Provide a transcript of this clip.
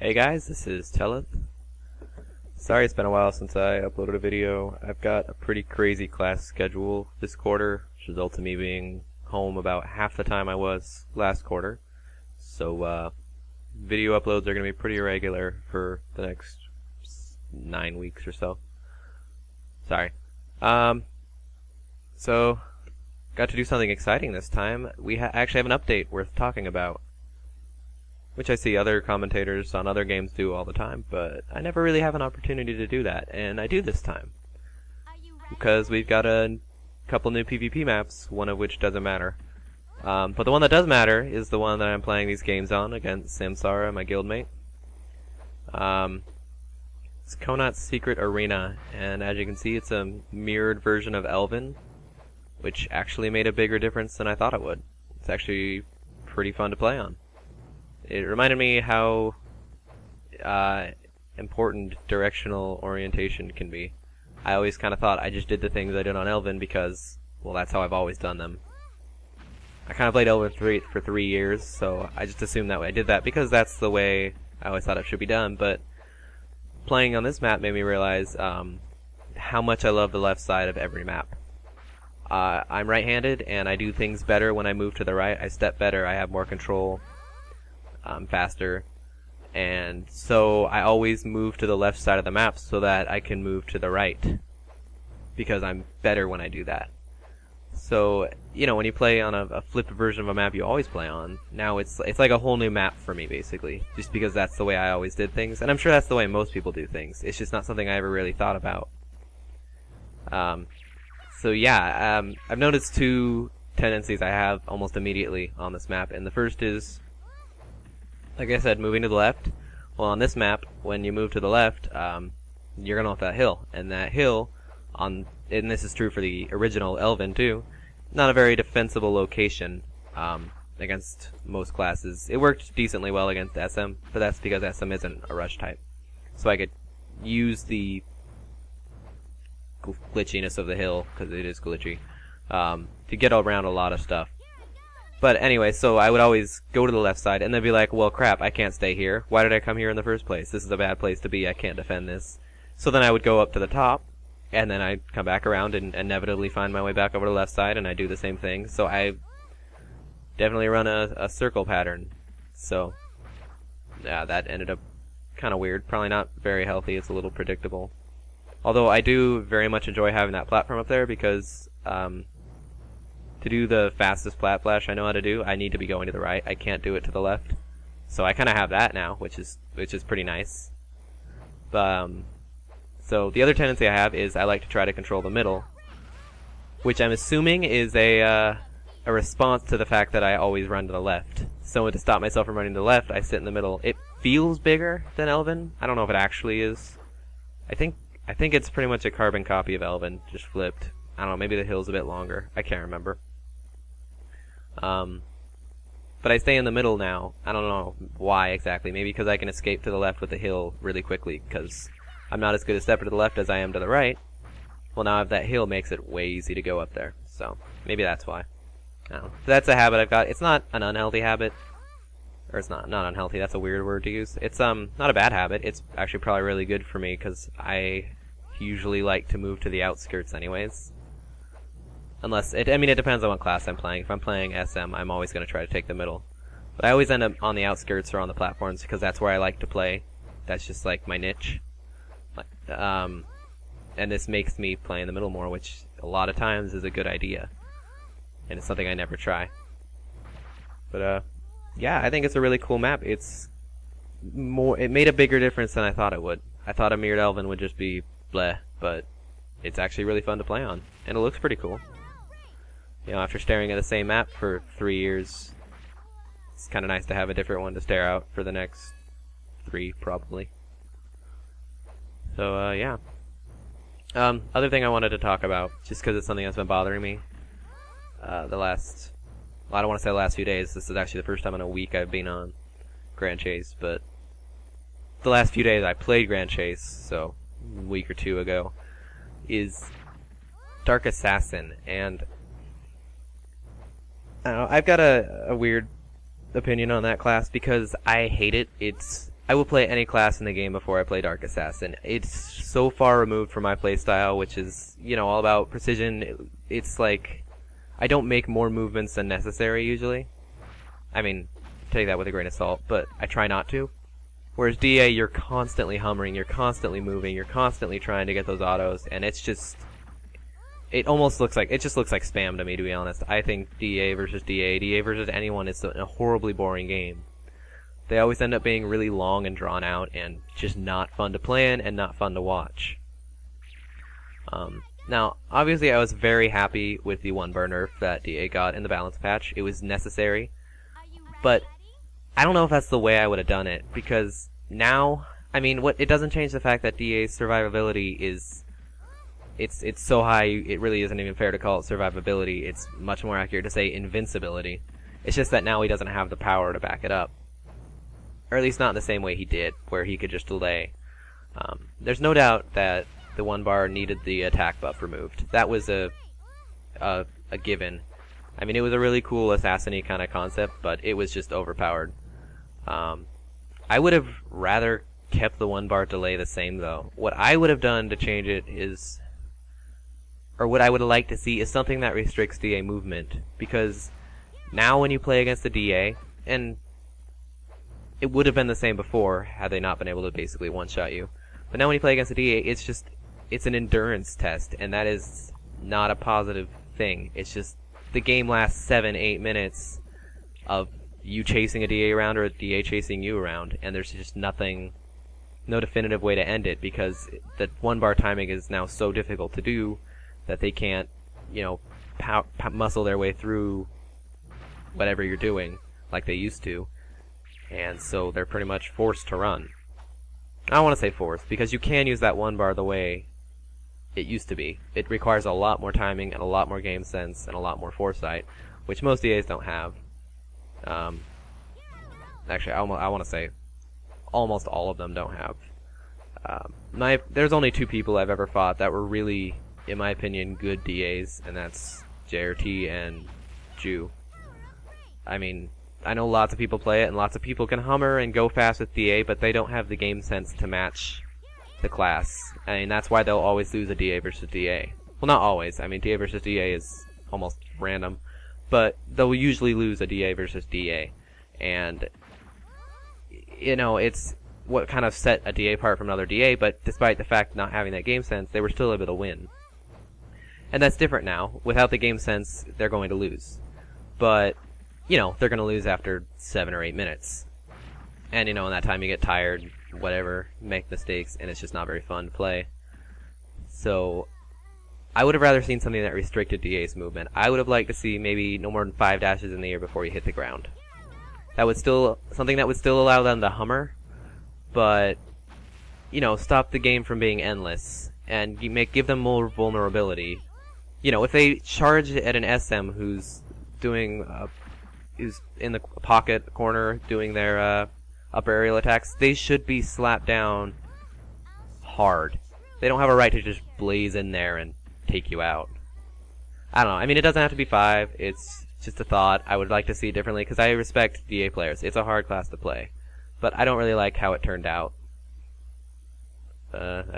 Hey guys, this is Tellyth. Sorry it's been a while since I uploaded a video. I've got a pretty crazy class schedule this quarter, which results in me being home about half the time I was last quarter. So video uploads are going to be pretty irregular for the next 9 weeks or so. Sorry. So got to do something exciting this time. We actually have an update worth talking about, which I see other commentators on other games do all the time, but I never really have an opportunity to do that, and I do this time. Because we've got a couple new PvP maps, one of which doesn't matter. But the one that does matter is the one that I'm playing these games on against Samsara, my guildmate. It's Konat's Secret Arena, and as you can see, it's a mirrored version of Elven, which actually made a bigger difference than I thought it would. It's actually pretty fun to play on. It reminded me how important directional orientation can be. I always kind of thought I just did the things I did on Elven because, well, that's how I've always done them. I kind of played Elven for 3 years, so I just assumed that way. I did that because that's the way I always thought it should be done, but playing on this map made me realize how much I love the left side of every map. I'm right-handed, and I do things better when I move to the right. I step better, I have more control. Faster, and so I always move to the left side of the map so that I can move to the right, because I'm better when I do that. So, you know, when you play on a flipped version of a map you always play on, now it's like a whole new map for me, basically, just because that's the way I always did things, and I'm sure that's the way most people do things. It's just not something I ever really thought about. So yeah, I've noticed two tendencies I have almost immediately on this map, and the first is, like I said, moving to the left. Well, on this map, when you move to the left, you're going to want that hill. And that hill, and this is true for the original Elven too, not a very defensible location against most classes. It worked decently well against SM, but that's because SM isn't a rush type. So I could use the glitchiness of the hill, because it is glitchy, to get around a lot of stuff. But anyway, so I would always go to the left side and then be like, well, crap, I can't stay here. Why did I come here in the first place? This is a bad place to be. I can't defend this. So then I would go up to the top, and then I'd come back around and inevitably find my way back over to the left side, and I do the same thing. So I definitely run a circle pattern. So, yeah, that ended up kind of weird. Probably not very healthy. It's a little predictable. Although I do very much enjoy having that platform up there because, to do the fastest plat flash I know how to do, I need to be going to the right. I can't do it to the left. So I kind of have that now, which is pretty nice. So the other tendency I have is I like to try to control the middle, which I'm assuming is a response to the fact that I always run to the left. So to stop myself from running to the left, I sit in the middle. It feels bigger than Elven. I don't know if it actually is. I think it's pretty much a carbon copy of Elven, just flipped. I don't know, maybe the hill's a bit longer. I can't remember. But I stay in the middle now. I don't know why exactly. Maybe because I can escape to the left with the hill really quickly, because I'm not as good a stepper to the left as I am to the right. Well, now I have that hill, makes it way easy to go up there. So maybe that's why. I don't know. That's a habit I've got. It's not an unhealthy habit. Or it's not unhealthy. That's a weird word to use. It's not a bad habit. It's actually probably really good for me, because I usually like to move to the outskirts anyways. Unless, it depends on what class I'm playing. If I'm playing SM, I'm always going to try to take the middle. But I always end up on the outskirts or on the platforms because that's where I like to play. That's just like my niche. And this makes me play in the middle more, which a lot of times is a good idea. And it's something I never try. But, yeah, I think it's a really cool map. It made a bigger difference than I thought it would. I thought a mirrored Elven would just be bleh, but it's actually really fun to play on. And it looks pretty cool. You know, after staring at the same map for 3 years, it's kind of nice to have a different one to stare out for the next 3, probably. So, yeah. Other thing I wanted to talk about, just because it's something that's been bothering me I don't want to say the last few days. This is actually the first time in a week I've been on Grand Chase, but the last few days I played Grand Chase, so a week or 2 ago, is Dark Assassin, and I don't know, I've got a weird opinion on that class because I hate it. I will play any class in the game before I play Dark Assassin. It's so far removed from my playstyle, which is, you know, all about precision. It's like, I don't make more movements than necessary, usually. I mean, take that with a grain of salt, but I try not to. Whereas DA, you're constantly humming, you're constantly moving, you're constantly trying to get those autos, and it's just... It just looks like spam to me, to be honest. I think DA versus anyone is a horribly boring game. They always end up being really long and drawn out and just not fun to play in and not fun to watch. Now, obviously I was very happy with the 1-bar nerf that DA got in the balance patch. It was necessary. But I don't know if that's the way I would have done it, because now, I mean, it doesn't change the fact that DA's survivability is... It's so high, it really isn't even fair to call it survivability. It's much more accurate to say invincibility. It's just that now he doesn't have the power to back it up. Or at least not in the same way he did, where he could just delay. There's no doubt that the 1-bar needed the attack buff removed. That was a given. I mean, it was a really cool assassin-y kind of concept, but it was just overpowered. I would have rather kept the 1-bar delay the same, though. What I would have done to change it is... or what I would like to see is something that restricts DA movement, because now when you play against the DA, and it would have been the same before had they not been able to basically one-shot you, but now when you play against the DA, it's an endurance test, and that is not a positive thing. It's just the game lasts 7-8 minutes of you chasing a DA around or a DA chasing you around, and there's just no definitive way to end it, because the 1-bar timing is now so difficult to do that they can't, you know, muscle their way through whatever you're doing like they used to, and so they're pretty much forced to run. I don't want to say forced, because you can use that 1-bar the way it used to be. It requires a lot more timing and a lot more game sense and a lot more foresight, which most DAs don't have. Actually, I want to say almost all of them don't have. There's only 2 people I've ever fought that were really, in my opinion, good DAs, and that's JRT and Jew. I mean, I know lots of people play it, and lots of people can hummer and go fast with DA, but they don't have the game sense to match the class. I mean, that's why they'll always lose a DA versus DA. Well, not always. I mean, DA versus DA is almost random, but they'll usually lose a DA versus DA. And, you know, it's what kind of set a DA apart from another DA, but despite the fact not having that game sense, they were still able to win. And that's different now. Without the game sense, they're going to lose. But, you know, they're going to lose after 7 or 8 minutes. And, you know, in that time you get tired, whatever, make mistakes, and it's just not very fun to play. So, I would have rather seen something that restricted DA's movement. I would have liked to see maybe no more than 5 dashes in the air before you hit the ground. That would something that would still allow them to hummer, but, you know, stop the game from being endless, and give them more vulnerability. You know, if they charge at an SM who's in the pocket corner doing their upper aerial attacks, they should be slapped down hard. They don't have a right to just blaze in there and take you out. I don't know. I mean, it doesn't have to be 5. It's just a thought. I would like to see it differently, because I respect DA players. It's a hard class to play. But I don't really like how it turned out. That's